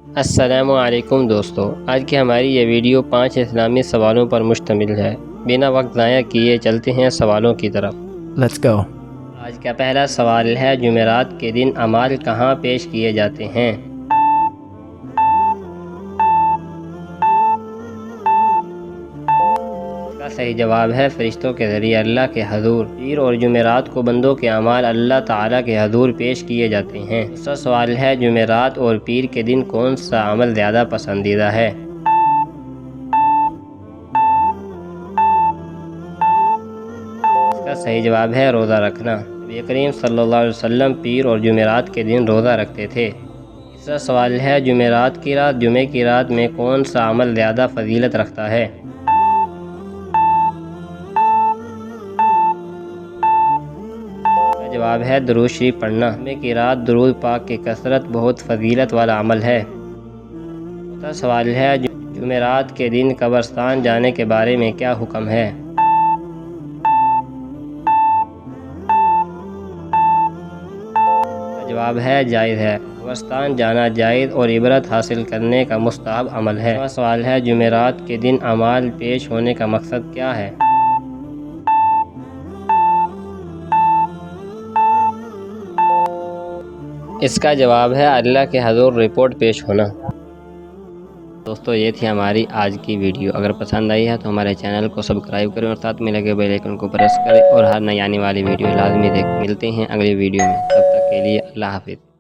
السلام علیکم دوستو، آج کی ہماری یہ ویڈیو 5 اسلامی سوالوں پر مشتمل ہے۔ بنا وقت ضائع کیے چلتے ہیں سوالوں کی طرف۔ Let's go. آج کا پہلا سوال ہے، جمعرات کے دن اعمال کہاں پیش کیے جاتے ہیں؟ اس کا صحیح جواب ہے فرشتوں کے ذریعے اللہ کے حضور۔ پیر اور جمعرات کو بندوں کے اعمال اللہ تعالیٰ کے حضور پیش کیے جاتے ہیں۔ دوسرا سوال ہے، جمعرات اور پیر کے دن کون سا عمل زیادہ پسندیدہ ہے؟ اس کا صحیح جواب ہے روزہ رکھنا۔ نبی کریم صلی اللہ علیہ وسلم پیر اور جمعرات کے دن روزہ رکھتے تھے۔ تیسرا سوال ہے، جمعرات کی رات جمعے کی رات میں کون سا عمل زیادہ فضیلت رکھتا ہے؟ جواب ہے درود شریف پڑھنا۔ جمعے کی رات درود پاک کی کثرت بہت فضیلت والا عمل ہے۔ چوتھا سوال ہے، جمعرات کے دن قبرستان جانے کے بارے میں کیا حکم ہے؟ جواب ہے جائز ہے۔ قبرستان جانا جائز اور عبرت حاصل کرنے کا مستحب عمل ہے۔ پانچواں سوال ہے، جمعرات کے دن اعمال پیش ہونے کا مقصد کیا ہے؟ اس کا جواب ہے اللہ کے حضور رپورٹ پیش ہونا۔ دوستو، یہ تھی ہماری آج کی ویڈیو۔ اگر پسند آئی ہے تو ہمارے چینل کو سبسکرائب کریں اور ساتھ میں لگے بیل آئیکن کو پریس کریں اور ہر نئی آنے والی ویڈیو لازمی ملتے ہیں اگلی ویڈیو میں۔ تب تک کے لیے اللہ حافظ۔